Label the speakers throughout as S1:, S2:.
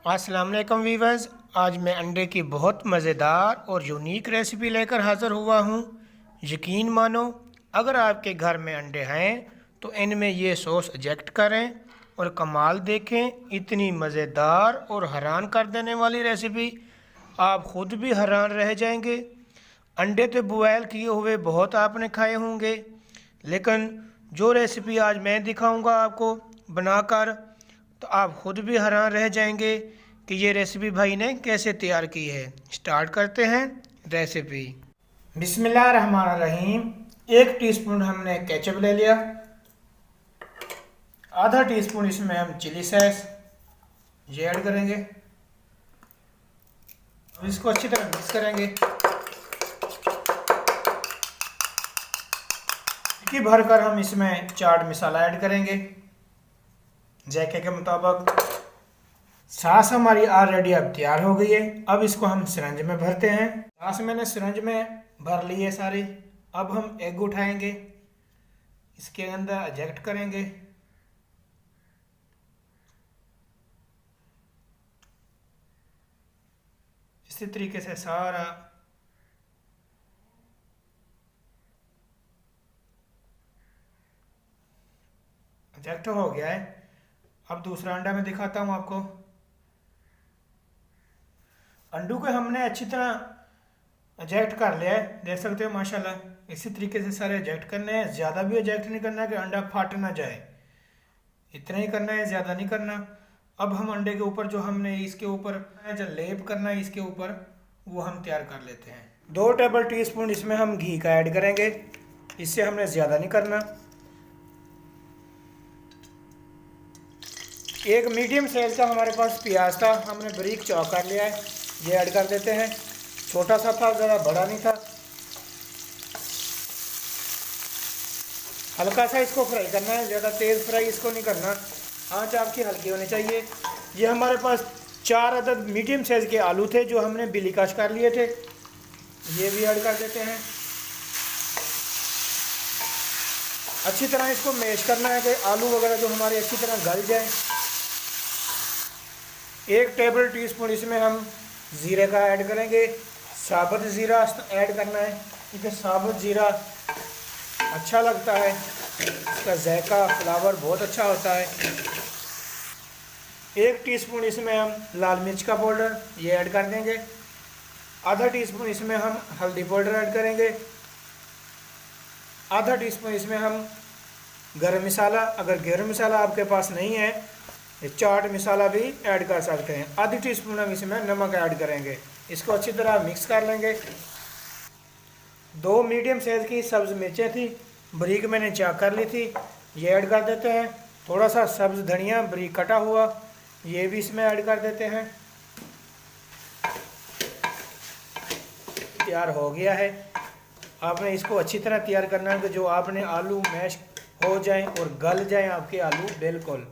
S1: अस्सलाम वालेकुम वीवर्स। आज मैं अंडे की बहुत मज़ेदार और यूनिक रेसिपी लेकर हाज़िर हुआ हूँ। यकीन मानो, अगर आपके घर में अंडे हैं तो इनमें ये सॉस इंजेक्ट करें और कमाल देखें। इतनी मज़ेदार और हैरान कर देने वाली रेसिपी, आप ख़ुद भी हैरान रह जाएंगे। अंडे तो बॉयल किए हुए बहुत आपने खाए होंगे, लेकिन जो रेसिपी आज मैं दिखाऊंगा आपको बनाकर, तो आप ख़ुद भी हैरान रह जाएंगे कि ये रेसिपी भाई ने कैसे तैयार की है। स्टार्ट करते हैं रेसिपी। बिस्मिल्लाहिर्रहमानिर्रहीम। 1 टीस्पून हमने केचप ले लिया। आधा टीस्पून इसमें हम चिली सॉस ये ऐड करेंगे। अब इसको अच्छी तरह मिक्स करेंगे। इतनी भरकर हम इसमें चाट मसाला ऐड करेंगे जायके के मुताबिक। सास हमारी ऑलरेडी अब तैयार हो गई है। अब इसको हम सिरंज में भरते हैं। सास मैंने सिरंज में भर ली है सारी। अब हम एग उठाएंगे, इसके अंदर इंजेक्ट करेंगे। इसी तरीके से सारा इंजेक्ट हो गया है। अब दूसरा अंडा मैं दिखाता हूँ आपको। अंडू को हमने अच्छी तरह एजेक्ट कर लिया है, देख सकते हो माशाल्लाह। इसी तरीके से सारे एजेक्ट करने हैं। ज़्यादा भी एजेक्ट नहीं करना कि अंडा फट ना जाए, इतना ही करना है, ज़्यादा नहीं करना। अब हम अंडे के ऊपर जो हमने इसके ऊपर जो लेप करना है इसके ऊपर, वो हम तैयार कर लेते हैं। 2 टेबल टीस्पून इसमें हम घी का ऐड करेंगे। इससे हमने ज़्यादा नहीं करना। एक मीडियम साइज का हमारे पास प्याज था, हमने बारीक चॉप कर लिया है, ये ऐड कर देते हैं। छोटा सा था, ज़रा बड़ा नहीं था। हल्का सा इसको फ्राई करना है, ज़्यादा तेज़ फ्राई इसको नहीं करना। आंच आपकी हल्की होनी चाहिए। ये हमारे पास 4 अदद मीडियम साइज़ के आलू थे जो हमने बिली कश कर लिए थे, ये भी ऐड कर देते हैं। अच्छी तरह इसको मैश करना है कि आलू वगैरह जो हमारे अच्छी तरह गल जाए। 1 टेबल टीस्पून इसमें हम ज़ीरे का ऐड करेंगे। साबुत ज़ीरा ऐड करना है, क्योंकि साबुत ज़ीरा अच्छा लगता है, इसका जायका फ्लेवर बहुत अच्छा होता है। 1 टीस्पून इसमें हम लाल मिर्च का पाउडर ये ऐड कर देंगे। आधा टीस्पून इसमें हम हल्दी पाउडर ऐड करेंगे। आधा टीस्पून इसमें हम गरम मसाला, अगर गरम मसाला आपके पास नहीं है, चाट मसाला भी ऐड कर सकते हैं। आधी टीस्पून हम इसमें नमक ऐड करेंगे। इसको अच्छी तरह मिक्स कर लेंगे। 2 मीडियम साइज़ की सब्ज़ मिर्चें थी, बारीक मैंने चॉप कर ली थी, ये ऐड कर देते हैं। थोड़ा सा सब्ज़ धनिया बारीक कटा हुआ, ये भी इसमें ऐड कर देते हैं। तैयार हो गया है। आपने इसको अच्छी तरह तैयार करना है कि जो आपने आलू मैश हो जाएं और गल जाएं आपके आलू बिल्कुल।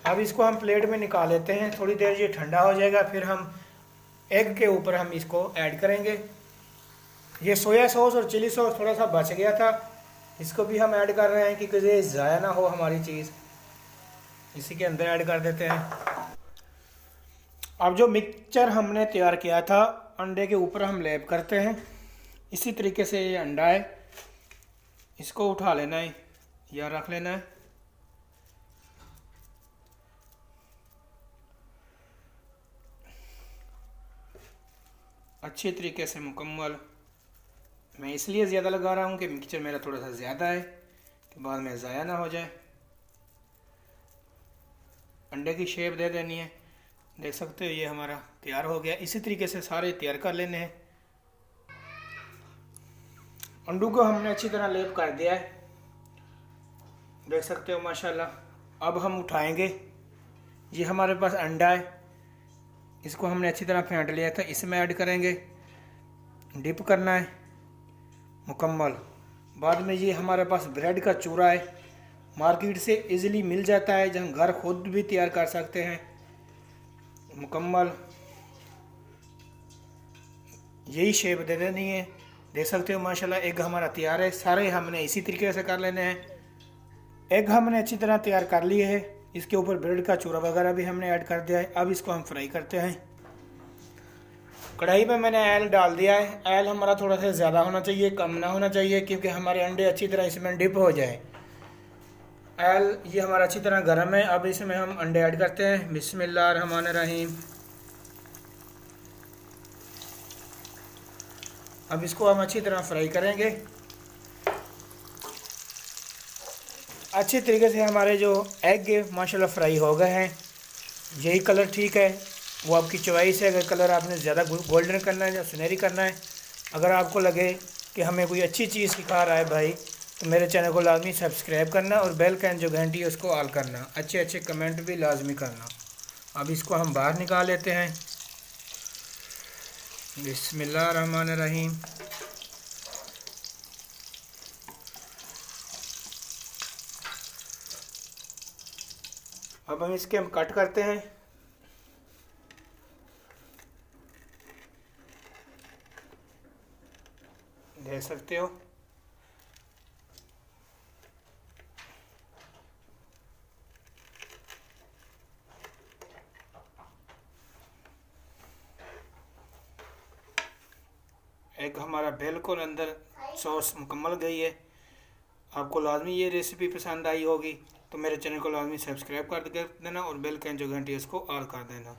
S1: अब इसको हम प्लेट में निकाल लेते हैं। थोड़ी देर ये ठंडा हो जाएगा, फिर हम एग के ऊपर हम इसको ऐड करेंगे। ये सोया सॉस और चिली सॉस थोड़ा सा बच गया था, इसको भी हम ऐड कर रहे हैं कि ये ज़ाया ना हो हमारी चीज़। इसी के अंदर ऐड कर देते हैं। अब जो मिक्सचर हमने तैयार किया था, अंडे के ऊपर हम लेप करते हैं। इसी तरीके से ये अंडा है, इसको उठा लेना है या रख लेना है। अच्छी तरीके से मुकम्मल। मैं इसलिए ज़्यादा लगा रहा हूँ कि मिक्सचर मेरा थोड़ा सा ज़्यादा है कि बाद में ज़ाया ना हो जाए। अंडे की शेप दे देनी है, देख सकते हो ये हमारा तैयार हो गया। इसी तरीके से सारे तैयार कर लेने हैं। अंडू को हमने अच्छी तरह लेप कर दिया है, देख सकते हो माशाल्लाह। अब हम उठाएंगे, ये हमारे पास अंडा है, इसको हमने अच्छी तरह फेंट लिया था, इसमें ऐड करेंगे। डिप करना है मुकम्मल। बाद में ये हमारे पास ब्रेड का चूरा है, मार्केट से इजीली मिल जाता है, जो हम घर खुद भी तैयार कर सकते हैं मुकम्मल। यही शेप दे देनी है, देख सकते हो माशाल्लाह। एग हमारा तैयार है। सारे हमने इसी तरीके से कर लेने हैं। एग हमने अच्छी तरह तैयार कर लिए है। इसके ऊपर ब्रेड का चूरा वगैरह भी हमने ऐड कर दिया है। अब इसको हम फ्राई करते हैं। कढ़ाई में मैंने ऑयल डाल दिया है। ऑयल हमारा थोड़ा सा ज़्यादा होना चाहिए, कम ना होना चाहिए, क्योंकि हमारे अंडे अच्छी तरह इसमें डिप हो जाए। ऑयल ये हमारा अच्छी तरह गर्म है। अब इसमें हम अंडे ऐड करते हैं। बिस्मिल्लाहिर्रहमानिर्रहीम। अब इसको हम अच्छी तरह फ्राई करेंगे। अच्छी तरीके से हमारे जो एग माशाल्लाह फ्राई हो गए हैं। यही कलर ठीक है, वो आपकी चॉइस है। अगर कलर आपने ज़्यादा गोल्डन करना है या सुनहरी करना है, अगर आपको लगे कि हमें कोई अच्छी चीज़ सिखा रहा है भाई, तो मेरे चैनल को लाजमी सब्सक्राइब करना और बेल का जो घंटी है उसको ऑल करना। अच्छे अच्छे कमेंट भी लाजमी करना। अब इसको हम बाहर निकाल लेते हैं। बिस्मिल्लाहिर्रहमानिर्रहीम। अब हम इसके कट करते हैं। देख सकते हो एग हमारा बिल्कुल अंदर सॉस मुकम्मल गई है। आपको लाजमी ये रेसिपी पसंद आई होगी तो मेरे चैनल को लाजमी सब्सक्राइब कर देना और बेल के जो घंटी है उसको ऑल कर देना।